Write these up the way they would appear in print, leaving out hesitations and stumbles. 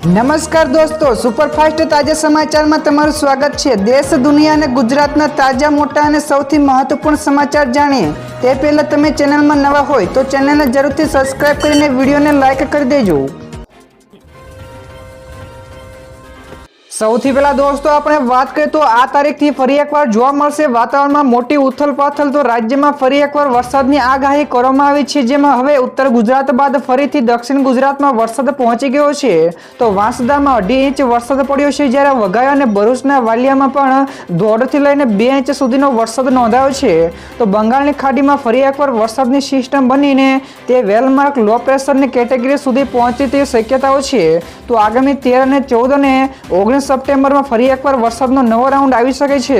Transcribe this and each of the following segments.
નમસ્કાર દોસ્તો, સુપરફાસ્ટ તાજા સમાચારમાં તમારું સ્વાગત છે। દેશ, દુનિયા અને ગુજરાતના તાજા, મોટા અને સૌથી મહત્વપૂર્ણ સમાચાર જાણીએ તે પહેલા તમે ચેનલમાં નવા હોય તો ચેનલને જરૂરથી સબસ્ક્રાઇબ કરીને વિડીયોને લાઇક કરી દેજો। સૌથી પહેલા દોસ્તો આપણે વાત કરીએ તો આ તારીખથી ફરી એકવાર જોવા મળશે વાતાવરણમાં મોટી ઉથલપાથલ। તો રાજ્યમાં ફરી એકવાર વરસાદની આગાહી કરવામાં આવી છે, જેમાં હવે ઉત્તર ગુજરાત બાદ ફરીથી દક્ષિણ ગુજરાતમાં વરસાદ પહોંચી ગયો છે। તો વાંસદામાં 2.5 ઇંચ વરસાદ પડ્યો છે, જ્યારે વઘઈ અને ભરૂચના વાલિયામાં પણ 1.5 થી લઈને 2 ઇંચ સુધીનો વરસાદ નોંધાયો છે। તો બંગાળની ખાડીમાં ફરી એકવાર વરસાદની સિસ્ટમ બનીને તે વેલમાર્ક લો પ્રેશરની કેટેગરી સુધી પહોંચે તેવી શક્યતાઓ છે। તો આગામી 13 અને 14 અને 19 સપ્ટેમ્બરમાં ફરી એકવાર વરસાદનો નવો રાઉન્ડ આવી શકે છે।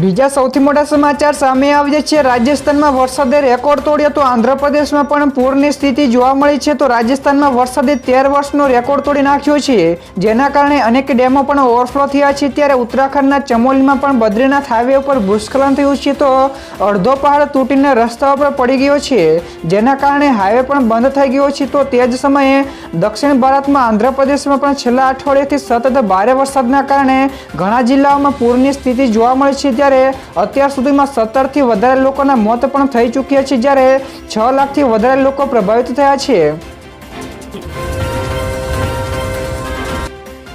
બીજા સૌથી મોટા સમાચાર સામે આવ્યા છે। રાજસ્થાનમાં વરસાદે રેકોર્ડ તોડ્યો તો આંધ્રપ્રદેશમાં પણ પૂરની સ્થિતિ જોવા મળી છે। તો રાજસ્થાનમાં વરસાદે 13 વર્ષનો રેકોર્ડ તોડી નાખ્યો છે, જેના કારણે અનેક ડેમો પણ ઓવરફ્લો થયા છે। ત્યારે ઉત્તરાખંડના ચમોલીમાં પણ બદ્રીનાથ હાઈવે ઉપર ભૂસ્ખલન થયું છે। તો અડધો પહાડ તૂટીને રસ્તા પર પડી ગયો છે, જેના કારણે હાઈવે પણ બંધ થઈ ગયો છે। તો તે જ સમયે દક્ષિણ ભારતમાં આંધ્રપ્રદેશમાં પણ છેલ્લા અઠવાડિયાથી સતત ભારે વરસાદના કારણે ઘણા જિલ્લાઓમાં પૂરની સ્થિતિ જોવા મળી છે। ત્યારે અત્યાર સુધીમાં 17 થી વધારે લોકોના મોત પણ થઈ ચૂક્યા છે, જ્યારે 6 લાખથી વધારે લોકો પ્રભાવિત થયા છે।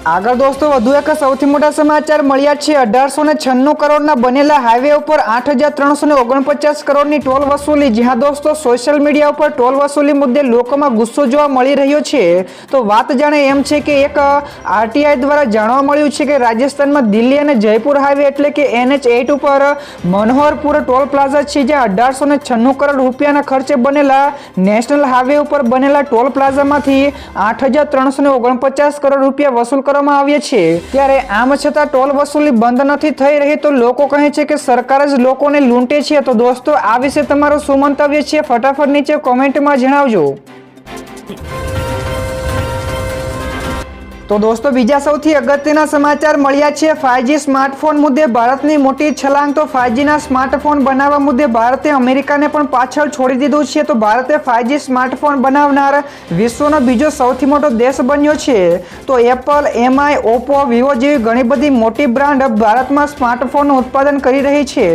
આગળ દોસ્તો વધુ એક સૌથી મોટા સમાચાર મળ્યા છે। 1896 કરોડના બનેલા હાઈવે ઉપર 8349 કરોડની ટોલ વસૂલી। જ્યાં દોસ્તો સોશિયલ મીડિયા ઉપર ટોલ વસૂલી મુદ્દે લોકોમાં ગુસ્સો જોવા મળી રહ્યો છે। તો વાત જાણે એમ છે કે એક આરટીઆઈ દ્વારા જાણવા મળ્યું છે કે રાજસ્થાનમાં દિલ્હી અને જયપુર હાઈવે એટલે કે NH8 ઉપર મનોહરપુર ટોલ પ્લાઝા છે, જ્યાં 1896 કરોડ રૂપિયાના ખર્ચે બનેલા નેશનલ હાઈવે ઉપર બનેલા ટોલ પ્લાઝામાંથી 8349 કરોડ રૂપિયા વસૂલ કરવામાં આવ્યા છે। ત્યારે આમ છતાં ટોલ વસૂલી બંધ નથી થઈ રહી, તો લોકો કહે છે કે સરકાર જ લોકોને લૂંટે છે। તો દોસ્તો આ વિશે તમારું શું મંતવ્ય છે, ફટાફટ નીચે કોમેન્ટમાં જણાવજો। તો દોસ્તો બીજા સૌથી અગત્યના સમાચાર મળ્યા છે 5G સ્માર્ટફોન મુદ્દે ભારતની મોટી છલાંગ। તો 5Gના સ્માર્ટફોન બનાવવા મુદ્દે ભારતે અમેરિકાને પણ પાછળ છોડી દીધું છે। તો ભારતે 5G સ્માર્ટફોન બનાવનાર વિશ્વનો બીજો સૌથી મોટો દેશ બન્યો છે। તો એપલ, MI, ઓપ્પો, વિવો જેવી ઘણી બધી મોટી બ્રાન્ડ ભારતમાં સ્માર્ટફોનનું ઉત્પાદન કરી રહી છે।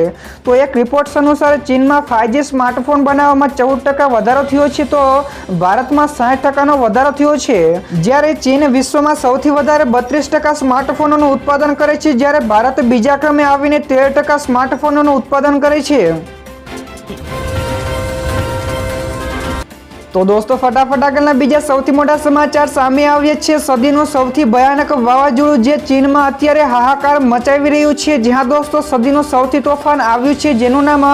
તો એક રિપોર્ટ્સ અનુસાર ચીનમાં 5G સ્માર્ટફોન બનાવવામાં 14% વધારો થયો છે, તો ભારતમાં 60%નો વધારો થયો છે। જ્યારે ચીન વિશ્વમાં સૌથી વધારે 32% સ્માર્ટફોનોનું ઉત્પાદન કરે છે, જ્યારે ભારત બીજા ક્રમે આવીને 13% સ્માર્ટફોનોનું ઉત્પાદન કરે છે। તો દોસ્તો ફટાફટ આગળના બીજા સૌથી મોટા સમાચાર સામે આવ્યા છે। સદીનું સૌથી ભયાનક વાવાઝોડું જે ચીનમાં અત્યારે હાહાકાર મચાવી રહ્યું છે, જ્યાં દોસ્તો સદીનું સૌથી તોફાન આવ્યું છે, જેનું નામ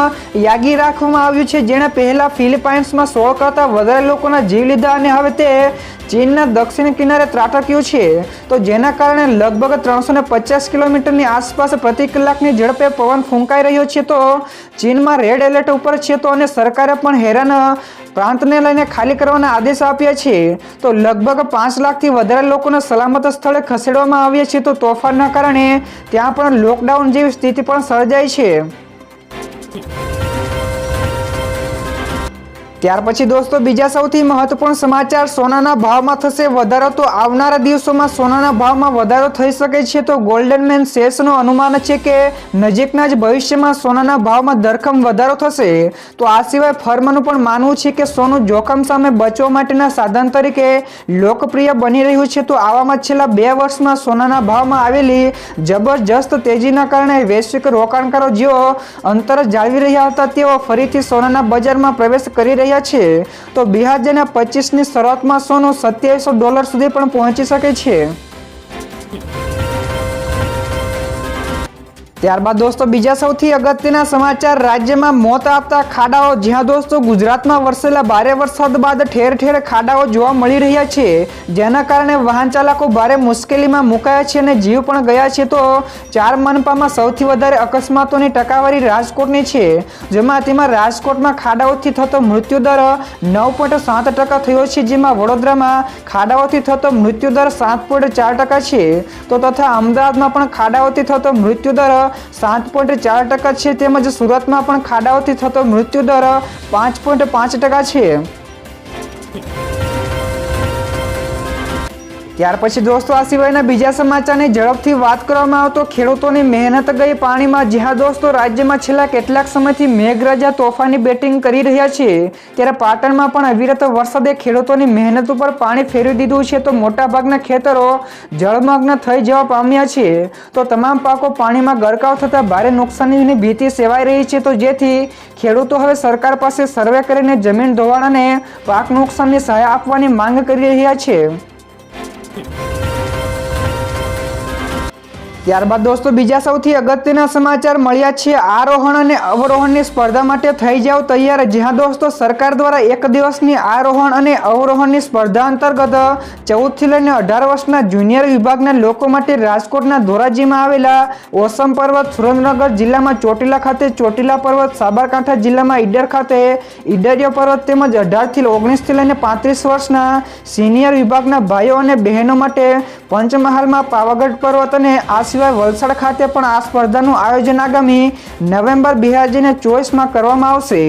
યાગી રાખવામાં આવ્યું છે, જેણે પહેલા ફિલિપાઇન્સમાં 16 કરતાં વધારે લોકોના જીવ લીધા અને હવે તે ચીનના દક્ષિણ કિનારે ત્રાટક્યું છે। તો જેના કારણે લગભગ 350 કિલોમીટરની આસપાસ પ્રતિ કલાકની ઝડપે પવન ફૂંકાઈ રહ્યો છે। તો ચીનમાં રેડ એલર્ટ ઉપર છે, તો અને સરકારે પણ હેરાન પ્રાંતને લઈને ખાલી કરવાના આદેશ આપ્યા છે। તો લગભગ 5 લાખથી વધારે લોકોને સલામત સ્થળે ખસેડવામાં આવ્યા છે। તો તોફાનના કારણે ત્યાં પણ લોકડાઉન જેવી સ્થિતિ પણ સર્જાઈ છે। ત્યાર પછી દોસ્તો બીજા સૌથી મહત્વપૂર્ણ સમાચાર સોનાના ભાવમાં થશે વધારો। તો આવનારા દિવસોમાં સોનાના ભાવમાં વધારો થઈ શકે છે। તો ગોલ્ડન મેન સેલ્સનું અનુમાન છે કે નજીકના જ ભવિષ્યમાં સોનાના ભાવમાં ધરખમ વધારો થશે। તો આ સિવાય ફર્મનું પણ માનવું છે કે સોનું જોખમ સામે બચવા માટેના સાધન તરીકે લોકપ્રિય બની રહ્યું છે। તો આવામાં છેલ્લા 2 વર્ષમાં સોનાના ભાવમાં આવેલી જબરજસ્ત તેજીના કારણે વૈશ્વિક રોકાણકારો જેઓ અંતર જાળવી રહ્યા હતા, તેઓ ફરીથી સોનાના બજારમાં પ્રવેશ કરી રહ્યા છે। તો 2025ની શરૂઆતમાં સોનું $2700 સુધી પણ પહોંચી શકે છે। ત્યારબાદ દોસ્તો બીજા સૌથી અગત્યના સમાચાર રાજ્યમાં મોત આપતા ખાડાઓ। જ્યાં દોસ્તો ગુજરાતમાં વરસેલા ભારે વરસાદ બાદ ઠેર ઠેર ખાડાઓ જોવા મળી રહ્યા છે, જેના કારણે વાહન ચાલકો ભારે મુશ્કેલીમાં મુકાયા છે અને જીવ પણ ગયા છે। તો 4 મનપામાં સૌથી વધારે અકસ્માતોની ટકાવારી રાજકોટની છે, તેમાં રાજકોટમાં ખાડાઓથી થતો મૃત્યુદર 9.7% થયો છે, જેમાં વડોદરામાં ખાડાઓથી થતો મૃત્યુદર 7.4% છે। તો તથા અમદાવાદમાં પણ ખાડાઓથી થતો મૃત્યુદર 7.4% છે, તેમજ સુરતમાં પણ ખાડાઓથી થતો મૃત્યુદર 5.5% છે। ત્યાર પછી દોસ્તો આ સિવાયના બીજા સમાચારની ઝડપથી વાત કરવામાં આવે તો ખેડૂતોની મહેનત ગઈ પાણીમાં. જ્યાં દોસ્તો રાજ્યમાં છેલ્લા કેટલાક સમયથી મેઘરાજા તોફાની બેટિંગ કરી રહ્યા છે, ત્યારે પાટણમાં પણ અવિરત વરસાદે ખેડૂતોની મહેનત ઉપર પાણી ફેરવી દીધું છે. તો મોટાભાગના ખેતરો જળમગ્ન થઈ જવા પામ્યા છે. તો તમામ પાકો પાણીમાં ગરકાવ થતા ભારે નુકસાનીની ભીતિ સેવાઈ રહી છે. તો જેથી ખેડૂતો હવે સરકાર પાસે સર્વે કરીને જમીન ધોવાણ અને પાક નુકસાનની સહાય આપવાની માંગ કરી રહ્યા છે. ત્યારબાદ દોસ્તો બીજા સૌથી અગત્યના સમાચાર મળ્યા છે આરોહણ અને અવરોહણની સ્પર્ધા માટે થઈ જાવ તૈયાર. જ્યાં દોસ્તો સરકાર દ્વારા એક દિવસની આરોહણ અને અવરોહણની સ્પર્ધા અંતર્ગત 14 થી લઈને 18 વર્ષના જુનિયર વિભાગના લોકો માટે રાજકોટના ધોરાજીમાં આવેલા ઓસમ પર્વત, સુરેન્દ્રનગર જિલ્લામાં ચોટીલા ખાતે ચોટીલા પર્વત, સાબરકાંઠા જિલ્લામાં ઈડર ખાતે ઈડરિયો પર્વત તેમજ 18 થી 19 થી લઈને 35 વર્ષના સિનિયર વિભાગના ભાઈઓ અને બહેનો માટે પંચમહાલમાં પાવાગઢ પર્વત અને આ સિવાય વલસાડ ખાતે પણ આ સ્પર્ધાનું આયોજન આગામી નવેમ્બર 2024માં કરવામાં આવશે.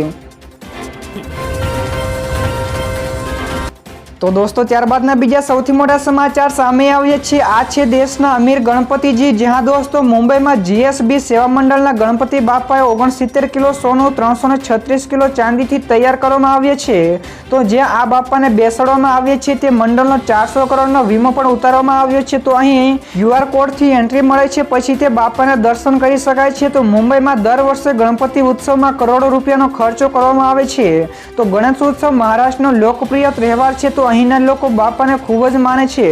તો દોસ્તો ત્યારબાદના બીજા સૌથી મોટા સમાચાર સામે આવ્યા છે. આ છે દેશના અમીર ગણપતિજી. જ્યાં દોસ્તો મુંબઈમાં જીએસબી સેવા મંડળના ગણપતિ બાપાએ 69 કિલો સોનું, 336 કિલો ચાંદીથી તૈયાર કરવામાં આવ્યા છે. તો જ્યાં આ બાપાને બેસાડવામાં આવ્યા છે તે મંડળનો 400 કરોડનો વીમો પણ ઉતારવામાં આવ્યો છે. તો અહીં QR કોડથી એન્ટ્રી મળે છે, પછી તે બાપાને દર્શન કરી શકાય છે. તો મુંબઈમાં દર વર્ષે ગણપતિ ઉત્સવમાં કરોડો રૂપિયાનો ખર્ચો કરવામાં આવે છે. તો ગણેશ ઉત્સવ મહારાષ્ટ્રનો લોકપ્રિય તહેવાર છે. તો અહીંના લોકો બાપાને ખૂબ જ માને છે.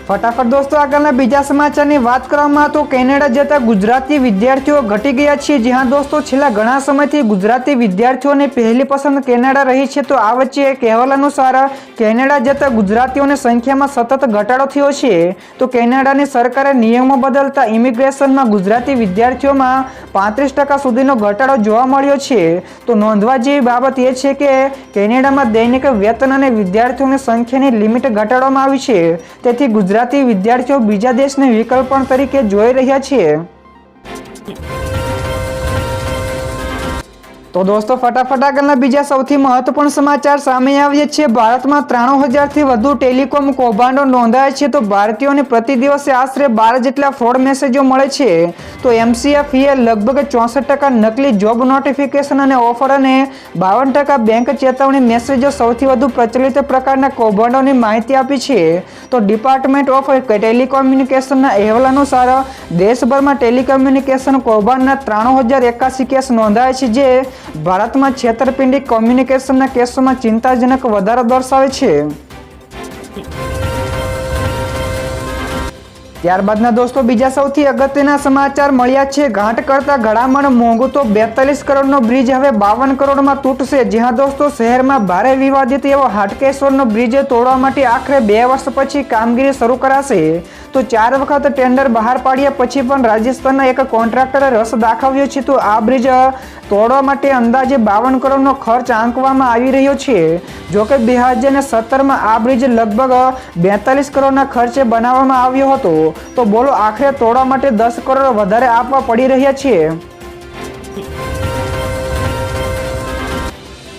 ફટાફટ દોસ્તો આગળના બીજા સમાચારની વાત કરવામાં તો કેનેડા જતા ગુજરાતી વિદ્યાર્થીઓ ઘટી ગયા છે. જ્યાં દોસ્તો છેલ્લા ઘણા સમયથી ગુજરાતી વિદ્યાર્થીઓની પહેલી પસંદ કેનેડા રહી છે. તો આ વચ્ચે એક અહેવાલ અનુસાર કેનેડા જતા ગુજરાતીઓની સંખ્યામાં સતત ઘટાડો થયો છે. તો કેનેડાની સરકારે નિયમો બદલતા ઇમિગ્રેશનમાં ગુજરાતી વિદ્યાર્થીઓમાં 35% સુધીનો ઘટાડો જોવા મળ્યો છે. તો નોંધવા જેવી બાબત એ છે કે કેનેડામાં દૈનિક વેતન અને વિદ્યાર્થીઓની સંખ્યાની લિમિટ ઘટાડવામાં આવી છે. તેથી ગુજરાતી વિદ્યાર્થીઓ બીજા દેશને વિકલ્પ તરીકે જોઈ રહ્યા છે. તો દોસ્તો ફટાફટ આગળના બીજા સૌથી મહત્વપૂર્ણ સમાચાર સામે આવ્યા છે. ભારતમાં 93,000 થી વધુ ટેલિકોમ કૌભાંડો નોંધાયા છે. તો ભારતીયોને પ્રતિ દિવસે આશરે 12 જેટલા ફ્રોડ મેસેજો મળે છે. તો MCFE લગભગ 64% નકલી જોબ નોટિફિકેશન અને ઓફર અને 52% બેંક ચેતવણી મેસેજો સૌથી વધુ પ્રચલિત પ્રકારના કૌભાંડોની માહિતી આપી છે. તો ડિપાર્ટમેન્ટ ઓફ ટેલિકોમ્યુનિકેશનના અહેવાલ અનુસાર દેશભરમાં ટેલિકોમ્યુનિકેશન કૌભાંડના 93,081 કેસ નોંધાયા છે, જે ભારતમાં છેતરપિંડી કોમ્યુનિકેશનના કેસોમાં ચિંતાજનક વધારો દર્શાવે છે. ત્યારબાદના દોસ્તો બીજા સૌથી અગત્યના સમાચાર મળ્યા છે. ઘાટ કરતા ઘડામણ મોંઘું તો 42 કરોડનો બ્રિજ હવે 52 કરોડમાં તૂટશે. જ્યાં દોસ્તો શહેરમાં ભારે વિવાદિત એવો હાટકેશ્વરનો બ્રિજ તોડવા માટે આખરે 2 વર્ષ પછી કામગીરી શરૂ કરાશે. તો 4 વખત ટેન્ડર બહાર પાડ્યા પછી પણ રાજસ્થાનના એક કોન્ટ્રાક્ટરે રસ દાખવ્યો છે. તો આ બ્રિજ તોડવા માટે અંદાજે 52 કરોડનો ખર્ચ આંકવામાં આવી રહ્યો છે. જોકે 2017માં આ બ્રિજ લગભગ 42 કરોડના ખર્ચે બનાવવામાં આવ્યો હતો. તો બોલો આખરે તોડવા માટે 10 કરોડ વધારે આપવા પડી રહ્યા છે.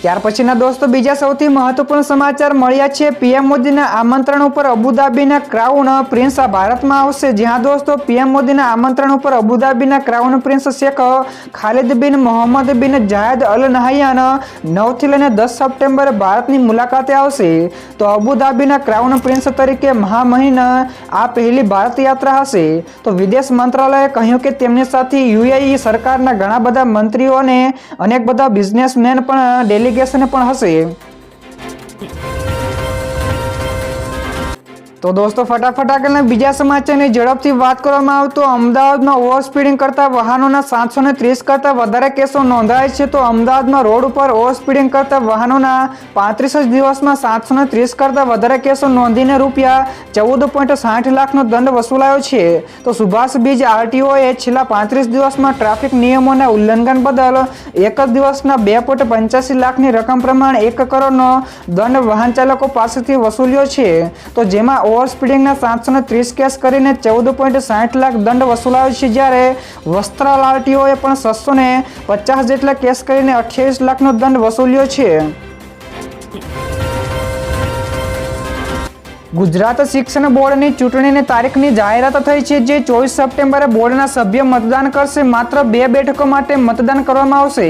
ત્યાર પછીના દોસ્તો બીજા સૌથી મહત્વપૂર્ણ સમાચાર મળ્યા છે. પીએમ મોદીના આમંત્રણ ઉપર અબુધાબીના ક્રાઉન પ્રિન્સ ભારતમાં આવશે. જ્યાં દોસ્તો પીએમ મોદીના આમંત્રણ ઉપર અબુધાબીના ક્રાઉન પ્રિન્સ શેખ ખાલિદ બિન મોહમ્મદ બિન જાયદ અલ નહયાન 9 થી લઈને 10 સપ્ટેમ્બરે ભારતની મુલાકાતે આવશે. તો અબુધાબીના ક્રાઉન પ્રિન્સ તરીકે મહામહિમ આ પહેલી ભારત યાત્રા હશે. તો વિદેશ મંત્રાલયે કહ્યું કે તેમની સાથે UAE સરકારના ઘણા બધા મંત્રીઓ અને અનેક બધા બિઝનેસમેન પણ ડેલિગેશન પણ હશે. તો દોસ્તો ફટાફટ આગળના બીજા સમાચારની ઝડપથી વાત કરવામાં આવે તો અમદાવાદમાં ઓવર સ્પીડિંગ કરતા વાહનોના 730 કરતા વધારે કેસો નોંધાય છે. તો અમદાવાદમાં રોડ ઉપર ઓવર સ્પીડિંગ કરતા વાહનોના 35 દિવસમાં 730 કરતા વધારે કેસો નોંધીને રૂપિયા 14.60 લાખનો દંડ વસૂલાયો છે. તો સુભાષ બીજ RTOએ છેલ્લા 35 દિવસમાં ટ્રાફિક નિયમોના ઉલ્લંઘન બદલ એક જ દિવસના 2.85 લાખની રકમ પ્રમાણે 1 કરોડનો દંડ વાહન ચાલકો પાસેથી વસૂલ્યો છે. તો જેમાં ઓવર સ્પીડિંગના 730 કેસ કરીને 14.60 લાખ દંડ વસૂલાયો છે. જ્યારે વસ્ત્રાલ RTOએ પણ 650 જેટલા કેસ કરીને 28 લાખનો દંડ વસૂલ્યો છે. ગુજરાત શિક્ષણ બોર્ડની ચૂંટણીની તારીખની જાહેરાત થઈ છે, જે 24 સપ્ટેમ્બરે બોર્ડના સભ્ય મતદાન કરશે. માત્ર 2 બેઠકો માટે મતદાન કરવામાં આવશે.